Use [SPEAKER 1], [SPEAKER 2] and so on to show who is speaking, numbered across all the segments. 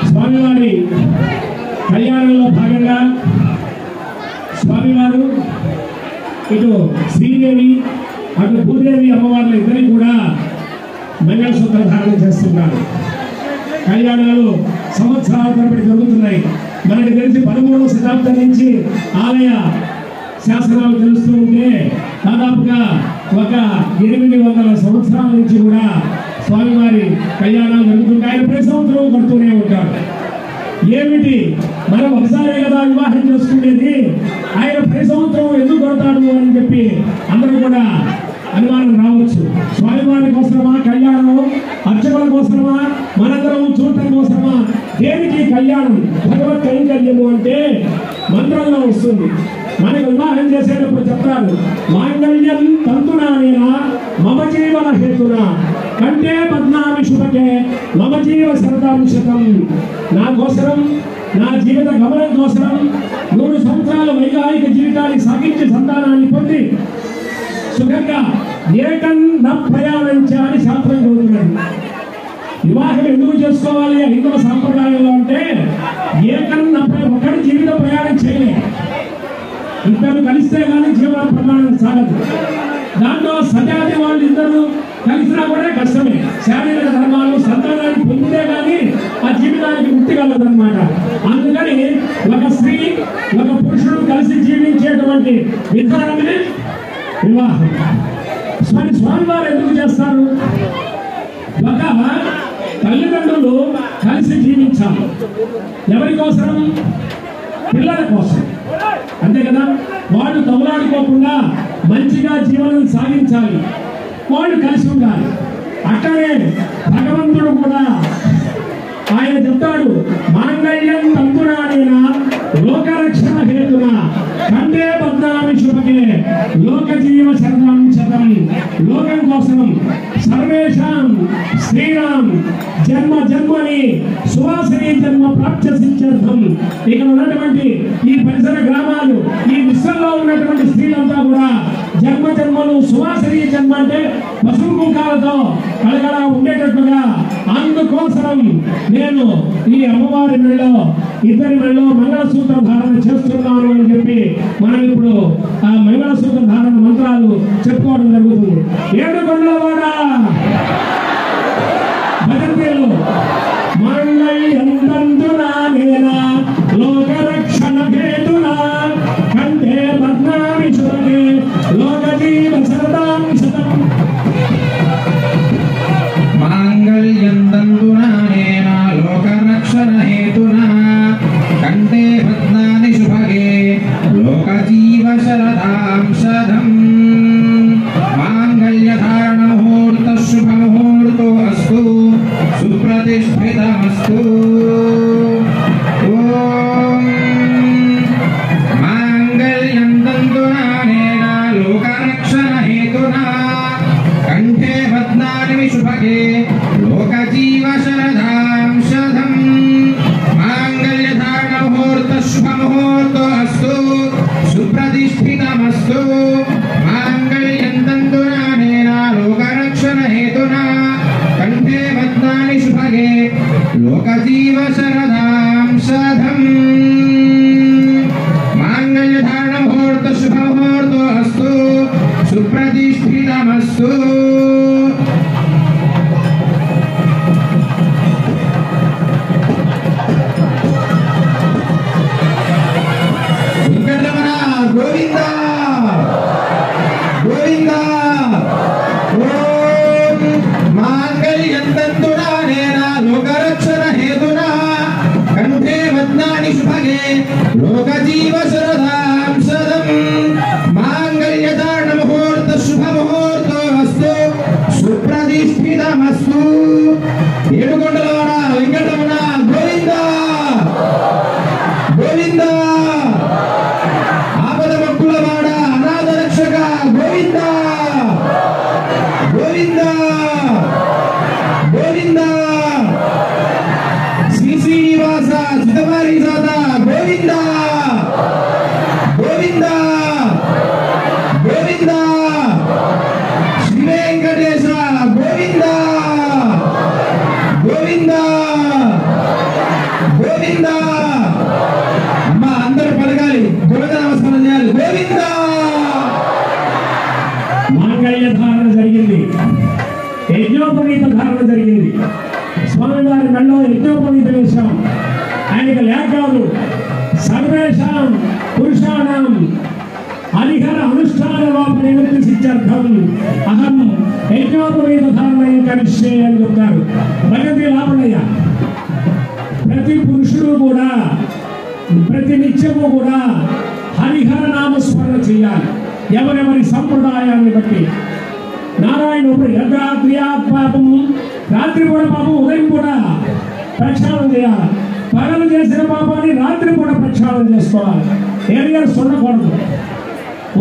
[SPEAKER 1] స్వామివారి కళ్యాణంలో భాగంగా స్వామివారు ఇటు శ్రీదేవి అటు భూదేవి అమ్మవార్ల ఇద్దరికి కూడా మంగళసూత్ర ధారణ చేస్తున్నారు. కళ్యాణాలు సంవత్సరాల తరబడి జరుగుతున్నాయి. మనకు తెలిసి 13వ శతాబ్దం నుంచి ఆలయ శాసనాలు తెలుస్తూ ఉంటే దాదాపుగా ఒక 800 సంవత్సరాల నుంచి కూడా స్వామివారి కళ్యాణాలు జరుగుతుంటాయి. ఆయన ప్రతి సంవత్సరం కడుతూనే ఉంటారు. ఏమిటి మనం ఒకసారి కదా వివాహం చేసుకునేది, ఆయన ప్రతి సంవత్సరం ఎందుకు కడతాడు అని చెప్పి అందరూ కూడా అనుమానం రావచ్చు. స్వామివారి కోసమా కళ్యాణం, అర్చకుల కోసమా, మనందరం చూడటం కోసమా? దేనికి కళ్యాణం? భగవత్ కైంకర్యము అంటే మంత్రంలో వస్తుంది. మనకు వివాహం చేసేటప్పుడు చెప్తారు, మాంగళ్యం తంతునానేనా మమ జీవన హేతునా కంటే పద్నామి శుభకే మమ జీవ శరదాంశతం. నా కోసరం, నా జీవిత గమనం కోసరం 3 సంవత్సరాల వైవాహిక జీవితాన్ని సాగించి సంతానాన్ని పొంది సుఖంగా ఏకం న ప్రయాణించా అని శాస్త్రం చదువుతున్నాడు. వివాహం ఎందుకు చేసుకోవాలి హిందూ సాంప్రదాయంలో అంటే ఏకం న ఒకటి జీవిత ప్రయాణం చేయలేదు. ఇద్దరు కలిస్తే కానీ జీవన ప్రమాణం సాగదు. దాంట్లో సజాతి వాళ్ళు ఇద్దరు కలిసినా కూడా కష్టమే. శారీరక ధర్మాలు సంతానాన్ని పొందితే కానీ ఆ జీవితానికి ముక్తి కలదన్నమాట. అందుకని ఒక స్త్రీ ఒక పురుషుడు కలిసి జీవించేటువంటి విధానమే వివాహం. స్వామివారు ఎందుకు చేస్తారు? ఒక తల్లిదండ్రులు కలిసి జీవించాలి. ఎవరి కోసం? పిల్లల కోసం. అంతే కదా, వాళ్ళు తగులాడుకోకుండా మంచిగా జీవనం సాగించాలి, వాళ్ళు కలిసి ఉండాలి. అక్కడే భగవంతుడు కూడా ఆయన చెప్తాడు, మాంగళ్యం తంతునానేనా లోకరక్షణ హేతున కంటే పద్నామి శుభకే లోక జీవ శరదాంశతం. లోకం కోసం సర్వేషాం శ్రీరామ్ జన్మ జన్మని సువాసిని జన్మ ప్రాప్త్యర్థం. ఇక్కడ ఉన్నటువంటి ఈ పరిసర గ్రామాలు, ఈ విశ్వంలో ఉన్నటువంటి స్త్రీలంతా కూడా జన్మ జన్మలు సువాసిని జన్మ అంటే పసుపు కుంకాలతో కలగలా ఉండేటట్లుగా, అందుకోసం నేను ఈ అమ్మవారి మెళ్ళో ఇద్దరి మెళ్ళో మంగళసూత్ర ధారణ చేస్తున్నాను అని చెప్పి మనం ఇప్పుడు ఆ మంగళసూత్ర ధారణ మంత్రాలు చెప్పుకోవడం జరుగుతుంది. 7 కొండలవాడ భజంతేలు మాంగళ్యం తంతునానేనా లోకరక్షణ హేతునా కంటే పద్నామి శుభకే లోక జీవ శరదాంశతం.
[SPEAKER 2] మాంగళ్యం తంతునానేనా లోకరక్షణ హేతునా కంటే పద్నామి శుభకే లోక జీవ శరదాంశతం. మాంగళ్యధారణ ముహూర్త శుభ ముహూర్తో అస్తు సుప్రతిష్ఠితమస్తు. ఓం మాంగళ్యం తంతునానేనా లోకరక్షణ హేతునా కంఠే పద్నామి శుభకే లోక జీవ శరదాంశతం. మాంగళ్యధారణ ముహూర్త శుభ ముహూర్తో అస్తు సుప్రతిష్ఠితమస్తు. మాంగళ్యం తంతునానేనా లోకరక్షణ హేతునా కంఠే పద్నామి శుభకే లోక జీవ శరదాంశతం. మాంగళ్యధారణ ముహూర్త శుభ ముహూర్తో అస్తు సుప్రతిష్ఠితమస్తు. గోవింద గోవింద. ఓం మాంగళ్యం తంతునానేనా లోకరక్షణ హేతునా కంఠే పద్నామి శుభకే లోక జీవ శరదాంశతం. మాంగళ్యధారణ
[SPEAKER 1] మాంగళ్య ధారణ జరిగింది, యజ్ఞోపవీత ధారణ జరిగింది. స్వామివారి మెడలో యజ్ఞోపవీత వేశాం. ఆయనకు లేఖలు సర్వేషాం పురుషాణం హరిహర అనుష్ఠానవాప నివృత్తి సిద్ధ్యర్థం అహం యజ్ఞోపవీత ధారణ కరిష్యే అని చెప్తారు భగవతి లాభనయ్య. ప్రతి పురుషుడు కూడా ప్రతి నిత్యము కూడా హరిహర నామస్మరణ చేయాలి. ఎవరెవరి సంప్రదాయాన్ని బట్టి నారాయణ పాపం రాత్రి కూడా పాపం ఉదయం కూడా ప్రక్షాళన చేయాలి. పగలు చేసిన పాపాన్ని రాత్రి కూడా ప్రక్షాళన చేసుకోవాలి. ఏరియర్స్ ఉండకూడదు.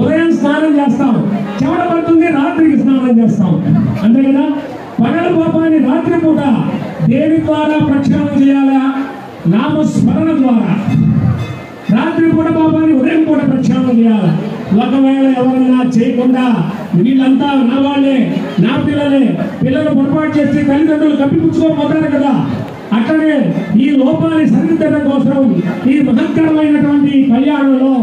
[SPEAKER 1] ఉదయం స్నానం చేస్తాం, చెమట పడుతుంది, రాత్రికి స్నానం చేస్తాం, అంతే కదా. పగల పాపాన్ని రాత్రి పూట దేని ద్వారా ప్రక్షాళన చేయాలా? నామస్మరణ ద్వారా. రాత్రి పూట పాపాన్ని ఉదయం పూట ప్రక్షాళన చేయాలి. ఒకవేళ ఎవరైనా చేయకుండా వీళ్ళంతా నా వాళ్ళే, నా పిల్లలే, పిల్లలు పొరపాటు చేస్తే తల్లిదండ్రులు కప్పిపుచ్చుకోపోతారు కదా. అట్లనే ఈ లోపాన్ని సరిదిద్దడం కోసం ఈ మహత్తరమైనటువంటి కళ్యాణంలో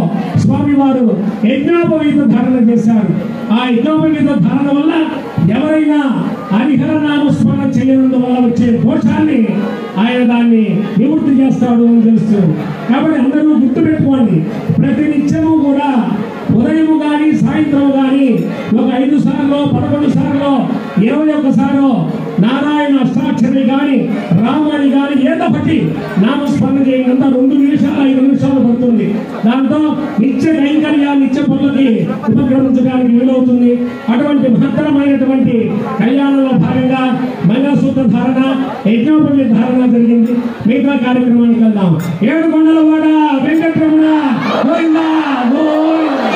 [SPEAKER 1] స్వామివారు యజ్ఞోపవీత ధారణ చేశారు. ఆ యజ్ఞోపవీత ధారణ వల్ల ఎవరైనా హరిహర నామస్మరణ చేయనందువల్ల వచ్చే దోషాన్ని ఆయన దాన్ని నివృత్తి చేస్తాడు అని తెలుస్తుంది. కాబట్టి అందరూ గుర్తుపెట్టుకోండి, ప్రతి నిత్యము కూడా ఉదయము కానీ సాయంత్రం కానీ ఒక 5 సార్లు 11 సార్లు 21 సార్లు నారాయణ అష్టాక్షరి కానీ రామాని కానీ ఏదో ఒకటి నామస్మరణ చేయడంతా 2 నిమిషాలు 5 నిమిషాలు పడుతుంది. దాంతో నిత్య కైంకర్యాలు నిత్య పనులకి ఉపక్రమించడానికి వీలవుతుంది. అటువంటి మహత్తరమైనటువంటి కళ్యాణంలో భాగంగా మంగళసూత్ర ధారణ, యజ్ఞోపవీత ధారణ జరిగింది. మిగతా కార్యక్రమానికి వెళ్దాం. 7 కొండలవాడ వెంకటరమణ గోవిందా గోవిందా.